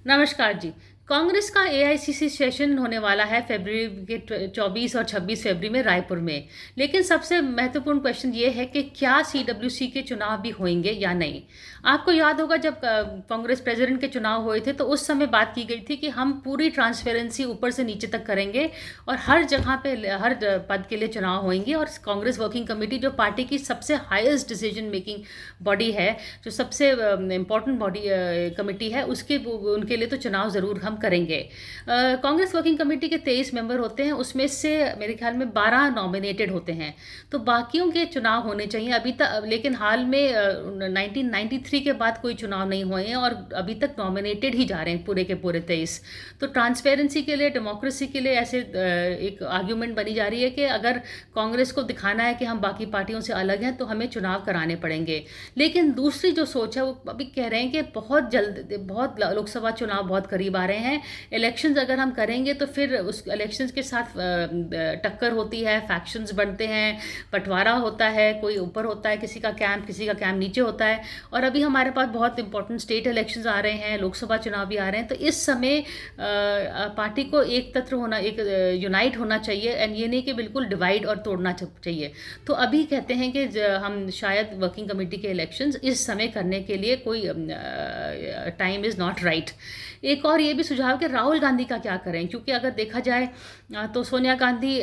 नमस्कार जी। कांग्रेस का AICC session होने वाला है फरवरी के 24 और 26 फरवरी में रायपुर में। लेकिन सबसे महत्वपूर्ण क्वेश्चन ये है कि क्या सीडब्ल्यूसी के चुनाव भी होंगे या नहीं। आपको याद होगा जब कांग्रेस प्रेसिडेंट के चुनाव हुए थे तो उस समय बात की गई थी कि हम पूरी ट्रांसपेरेंसी ऊपर से नीचे तक करेंगे और हर जगह पे हर पद के लिए चुनाव होंगे। और कांग्रेस वर्किंग कमेटी जो पार्टी की सबसे हाईएस्ट डिसीजन मेकिंग बॉडी है, जो सबसे इम्पोर्टेंट बॉडी कमेटी है, उसके उनके लिए तो चुनाव ज़रूर हम करेंगे। कांग्रेस वर्किंग कमेटी के 23 मेंबर होते हैं, उसमें से मेरे ख्याल में 12 नॉमिनेटेड होते हैं, तो बाकियों के चुनाव होने चाहिए अभी तक। लेकिन हाल में 1993 के बाद कोई चुनाव नहीं हुए हैं और अभी तक नॉमिनेटेड ही जा रहे हैं पूरे के पूरे 23। तो ट्रांसपेरेंसी के लिए, डेमोक्रेसी के लिए ऐसे एक आर्ग्यूमेंट बनी जा रही है कि अगर कांग्रेस को दिखाना है कि हम बाकी पार्टियों से अलग हैं तो हमें चुनाव कराने पड़ेंगे। लेकिन दूसरी जो सोच है वो अभी कह रहे हैं कि बहुत जल्द, बहुत लोकसभा चुनाव बहुत करीब आ रहे हैं, इलेक्शंस अगर हम करेंगे तो फिर उस इलेक्शंस के साथ टक्कर होती है, फैक्शंस बनते हैं, बंटवारा होता है, कोई ऊपर होता है किसी का कैंप नीचे होता है। और अभी हमारे पास बहुत इंपॉर्टेंट स्टेट इलेक्शंस आ रहे हैं, लोकसभा चुनाव भी आ रहे हैं, तो इस समय पार्टी को एक तत्व होना, एक यूनाइट होना चाहिए, एंड ये नहीं कि बिल्कुल डिवाइड और तोड़ना चाहिए। तो अभी कहते हैं कि हम शायद वर्किंग कमेटी के इलेक्शंस इस समय करने के लिए कोई टाइम इज़ नॉट राइट। एक और ये भी सुझाव कि राहुल गांधी का क्या करें, क्योंकि अगर देखा जाए तो सोनिया गांधी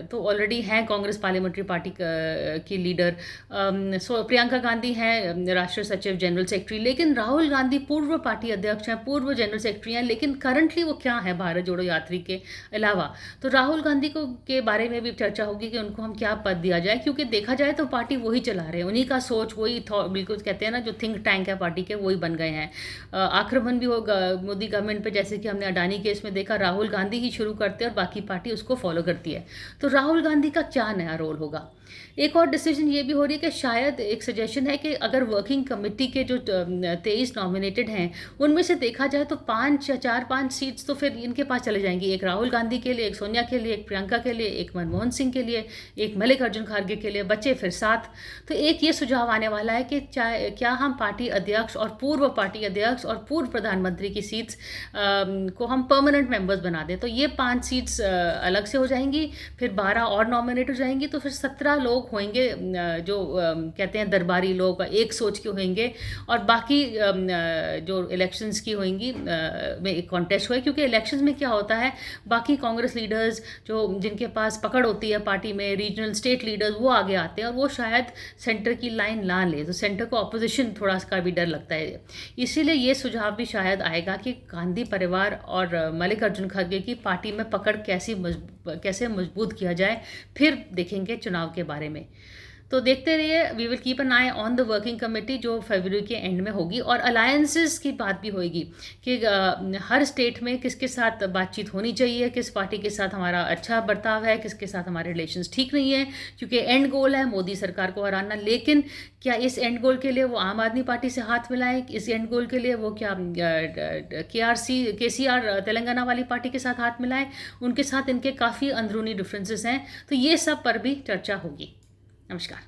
तो ऑलरेडी हैं कांग्रेस पार्लियामेंट्री पार्टी की लीडर, प्रियंका गांधी हैं राष्ट्रीय सचिव, जनरल सेक्रेटरी, लेकिन राहुल गांधी पूर्व पार्टी अध्यक्ष हैं, पूर्व जनरल सेक्रेटरी हैं, लेकिन करंटली वो क्या है भारत जोड़ो यात्री के अलावा। तो राहुल गांधी को के बारे में भी चर्चा होगी कि उनको हम क्या पद दिया जाए, क्योंकि देखा जाए तो पार्टी वही चला रहे हैं, उन्हीं का सोच वही, बिल्कुल कहते हैं ना, जो थिंक टैंक है पार्टी के वही बन गए हैं। आक्रमण भी होगा मोदी गवर्नमेंट पे, जैसे कि हमने अडानी केस में देखा, राहुल गांधी ही शुरू करते हैं और बाकी पार्टी उसको फॉलो करती है। तो राहुल गांधी का क्या नया रोल होगा। एक और डिसीजन ये भी हो रही है कि शायद एक सजेशन है कि अगर वर्किंग कमेटी के जो 23 नॉमिनेटेड हैं उनमें से देखा जाए तो 4-5 सीट्स तो फिर इनके पास चले जाएंगी, एक राहुल गांधी के लिए, एक सोनिया के लिए, एक प्रियंका के लिए, एक मनमोहन सिंह के लिए, एक मल्लिकार्जुन खड़गे के लिए, बचे फिर 7। तो एक ये सुझाव आने वाला है कि चाहे क्या हम पार्टी अध्यक्ष और पूर्व पार्टी अध्यक्ष और पूर्व प्रधानमंत्री की सीट्स को हम परमानेंट मेंबर्स बना दें, तो ये 5 सीट्स अलग से हो जाएंगी, फिर 12 और नॉमिनेट हो जाएंगी, तो फिर 17 लोग होंगे जो कहते हैं दरबारी लोग, एक सोच के होंगे, और बाकी जो इलेक्शंस की होंगी में एक कॉन्टेस्ट हुए। क्योंकि इलेक्शंस में क्या होता है, बाकी कांग्रेस लीडर्स जो जिनके पास पकड़ होती है पार्टी में, रीजनल स्टेट लीडर्स, वो आगे आते हैं और वो शायद सेंटर की लाइन ना ले, तो सेंटर को अपोजिशन थोड़ा सा भी डर लगता है। इसीलिए ये सुझाव भी शायद आएगा कि गांधी परिवार और मल्लिकार्जुन खड़गे की पार्टी में पकड़ कैसे मजबूत किया जाए, फिर देखेंगे चुनाव के बारे में। तो देखते रहिए, we will keep an eye on the working committee जो फरवरी के एंड में होगी। और अलायंसेस की बात भी होगी कि हर स्टेट में किसके साथ बातचीत होनी चाहिए, किस पार्टी के साथ हमारा अच्छा बर्ताव है, किसके साथ हमारे रिलेशंस ठीक नहीं है, क्योंकि एंड गोल है मोदी सरकार को हराना। लेकिन क्या इस एंड गोल के लिए वो आम आदमी पार्टी से हाथ मिलाएं, इस एंड गोल के लिए वो क्या केसीआर तेलंगाना वाली पार्टी के साथ हाथ मिलाएं, उनके साथ इनके काफ़ी अंदरूनी डिफरेंसेस हैं। तो ये सब पर भी चर्चा होगी। नमस्कार।